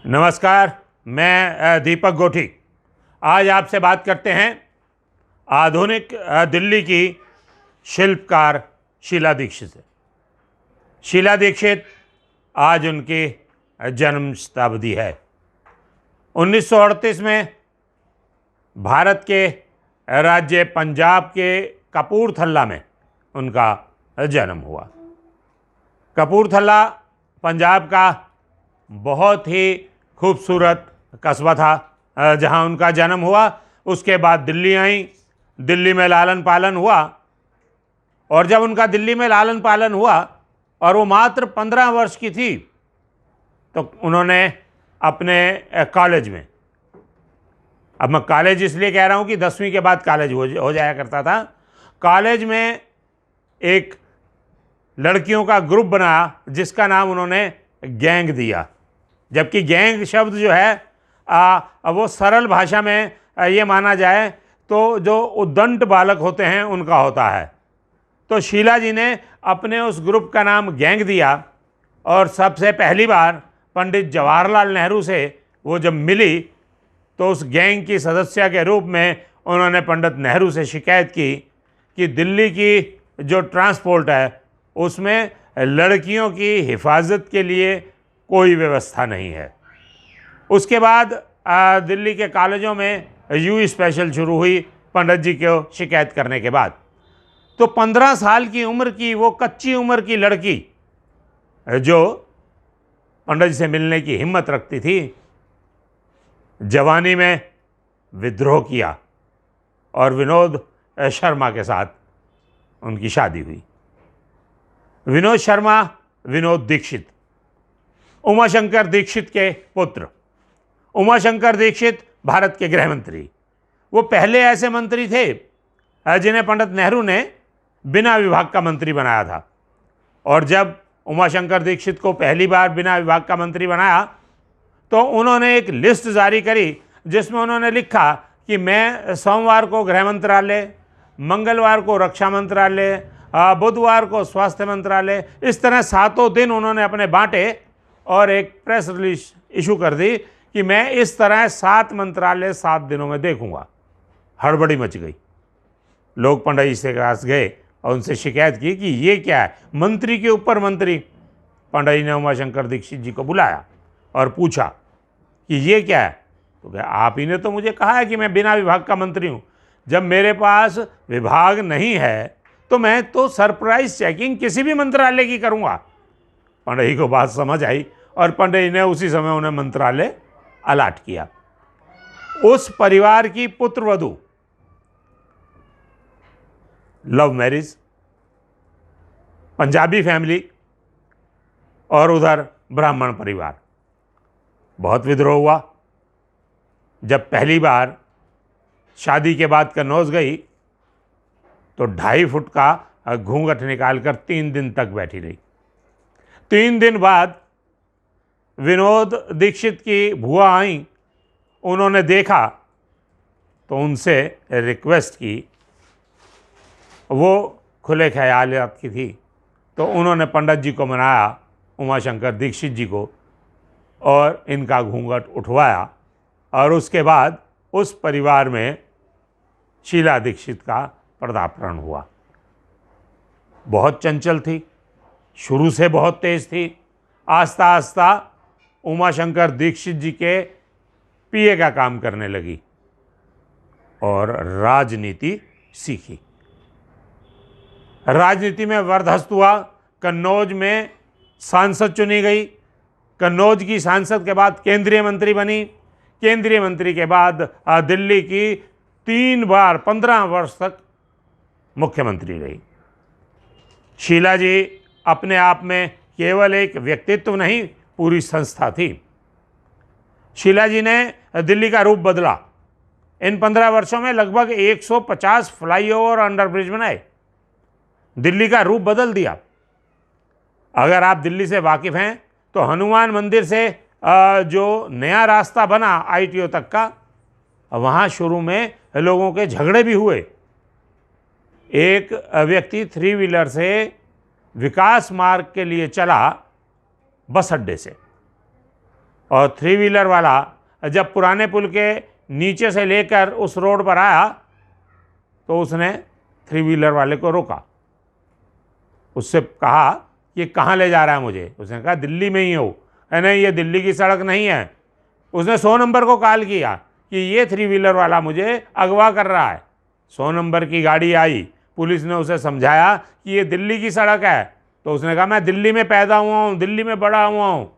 नमस्कार, मैं दीपक गोठी। आज आपसे बात करते हैं आधुनिक दिल्ली की शिल्पकार शीला दीक्षित से। शीला दीक्षित आज उनकी जन्म शताब्दी है। 1938 में भारत के राज्य पंजाब के कपूरथला में उनका जन्म हुआ। कपूरथला पंजाब का बहुत ही खूबसूरत कस्बा था जहां उनका जन्म हुआ। उसके बाद दिल्ली आई, दिल्ली में लालन पालन हुआ। और जब उनका दिल्ली में लालन पालन हुआ और वो मात्र 15 वर्ष की थी तो उन्होंने अपने कॉलेज में, अब मैं कॉलेज इसलिए कह रहा हूं कि 10वीं के बाद कॉलेज हो जाया करता था, कॉलेज में एक लड़कियों का ग्रुप बनाया जिसका नाम उन्होंने गैंग दिया। जबकि गैंग शब्द जो है वो सरल भाषा में ये माना जाए तो जो उद्दंड बालक होते हैं उनका होता है। तो शीला जी ने अपने उस ग्रुप का नाम गैंग दिया और सबसे पहली बार पंडित जवाहरलाल नेहरू से वो जब मिली तो उस गैंग की सदस्य के रूप में उन्होंने पंडित नेहरू से शिकायत की कि दिल्ली की जो ट्रांसपोर्ट है उसमें लड़कियों की हिफाजत के लिए कोई व्यवस्था नहीं है। उसके बाद दिल्ली के कॉलेजों में यू स्पेशल शुरू हुई पंडित जी को शिकायत करने के बाद। तो 15 साल की उम्र की वो कच्ची उम्र की लड़की जो पंडित जी से मिलने की हिम्मत रखती थी, जवानी में विद्रोह किया और विनोद शर्मा के साथ उनकी शादी हुई। विनोद शर्मा विनोद दीक्षित, उमाशंकर दीक्षित के पुत्र। उमाशंकर दीक्षित भारत के गृह मंत्री, वो पहले ऐसे मंत्री थे जिन्हें पंडित नेहरू ने बिना विभाग का मंत्री बनाया था। और जब उमाशंकर दीक्षित को पहली बार बिना विभाग का मंत्री बनाया तो उन्होंने एक लिस्ट जारी करी जिसमें उन्होंने लिखा कि मैं सोमवार को गृह मंत्रालय, मंगलवार को रक्षा मंत्रालय, बुधवार को स्वास्थ्य मंत्रालय, इस तरह 7 दिन उन्होंने अपने बांटे और एक प्रेस रिलीज इशू कर दी कि मैं इस तरह 7 मंत्रालय 7 दिनों में देखूंगा। हड़बड़ी मच गई। लोग पंडित जी से पास गए और उनसे शिकायत की कि ये क्या है, मंत्री के ऊपर मंत्री। पंडित जी ने उमाशंकर दीक्षित जी को बुलाया और पूछा कि ये क्या है। तो क्या आप ही ने तो मुझे कहा है कि मैं बिना विभाग का मंत्री हूँ। जब मेरे पास विभाग नहीं है तो मैं तो सरप्राइज चेकिंग किसी भी मंत्रालय की करूँगा। पंडित जी को बात समझ आई और पंडित जी ने उसी समय उन्हें मंत्रालय अलाट किया। उस परिवार की पुत्रवधू, लव मैरिज, पंजाबी फैमिली और उधर ब्राह्मण परिवार। बहुत विद्रोह हुआ। जब पहली बार शादी के बाद कन्नौज गई तो 2.5 फुट का घूंघट निकालकर 3 दिन तक बैठी रही। 3 दिन बाद विनोद दीक्षित की बुआ आई, उन्होंने देखा तो उनसे रिक्वेस्ट की। वो खुले ख्यालात की थी तो उन्होंने पंडित जी को मनाया, उमाशंकर दीक्षित जी को, और इनका घूंघट उठवाया। और उसके बाद उस परिवार में शीला दीक्षित का पदार्पण हुआ। बहुत चंचल थी, शुरू से बहुत तेज थी। आस्ता आस्ता उमाशंकर दीक्षित जी के पीए का काम करने लगी और राजनीति सीखी। राजनीति में वरदहस्त हुआ। कन्नौज में सांसद चुनी गई। कन्नौज की सांसद के बाद केंद्रीय मंत्री बनी। केंद्रीय मंत्री के बाद दिल्ली की 3 बार 15 वर्ष तक मुख्यमंत्री रही। शीला जी अपने आप में केवल एक व्यक्तित्व नहीं, पूरी संस्था थी। शीला जी ने दिल्ली का रूप बदला। इन 15 वर्षों में लगभग 150 फ्लाईओवर और अंडरब्रिज बनाए। दिल्ली का रूप बदल दिया। अगर आप दिल्ली से वाकिफ़ हैं तो हनुमान मंदिर से जो नया रास्ता बना आईटीओ तक का, वहाँ शुरू में लोगों के झगड़े भी हुए। एक व्यक्ति 3 व्हीलर से विकास मार्ग के लिए चला बस अड्डे से और थ्री व्हीलर वाला जब पुराने पुल के नीचे से लेकर उस रोड पर आया तो उसने थ्री व्हीलर वाले को रोका, उससे कहा ये कहाँ ले जा रहा है मुझे। उसने कहा दिल्ली में ही हो। नहीं, ये दिल्ली की सड़क नहीं है। उसने 100 नंबर को कॉल किया कि ये थ्री व्हीलर वाला मुझे अगवा कर रहा है। 100 नंबर की गाड़ी आई, पुलिस ने उसे समझाया कि ये दिल्ली की सड़क है। तो उसने कहा मैं दिल्ली में पैदा हुआ हूँ, दिल्ली में बड़ा हुआ हूँ,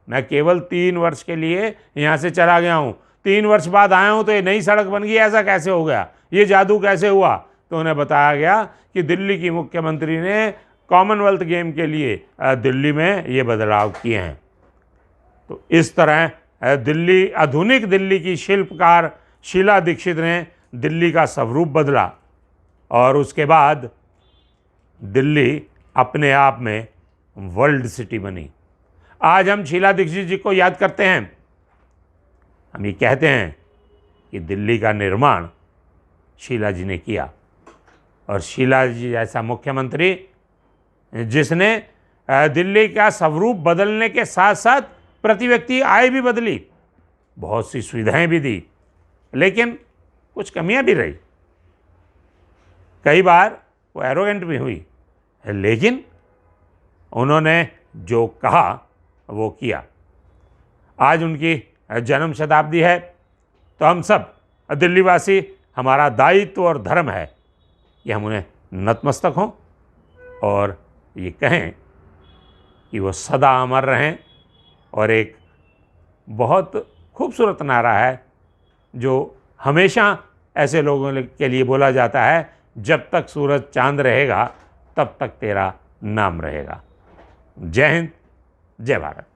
मैं केवल 3 वर्ष के लिए यहाँ से चला गया हूँ, 3 वर्ष बाद आया हूँ तो ये नई सड़क बन गई, ऐसा कैसे हो गया, ये जादू कैसे हुआ। तो उन्हें बताया गया कि दिल्ली की मुख्यमंत्री ने कॉमनवेल्थ गेम के लिए दिल्ली में ये बदलाव किए हैं। तो इस तरह आधुनिक दिल्ली की शिल्पकार शीला दीक्षित ने दिल्ली का स्वरूप बदला और उसके बाद दिल्ली अपने आप में वर्ल्ड सिटी बनी। आज हम शीला दीक्षित जी को याद करते हैं, हम ये कहते हैं कि दिल्ली का निर्माण शीला जी ने किया और शीला जी जैसा मुख्यमंत्री जिसने दिल्ली का स्वरूप बदलने के साथ साथ प्रति व्यक्ति आय भी बदली, बहुत सी सुविधाएं भी दी, लेकिन कुछ कमियां भी रही। कई बार वो एरोगेंट भी हुई, लेकिन उन्होंने जो कहा वो किया। आज उनकी जन्म शताब्दी है तो हम सब दिल्लीवासी, हमारा दायित्व और धर्म है कि हम उन्हें नतमस्तक हों और ये कहें कि वो सदा अमर रहें। और एक बहुत खूबसूरत नारा है जो हमेशा ऐसे लोगों के लिए बोला जाता है, जब तक सूरज चांद रहेगा तब तक तेरा नाम रहेगा। जय हिंद, जय भारत।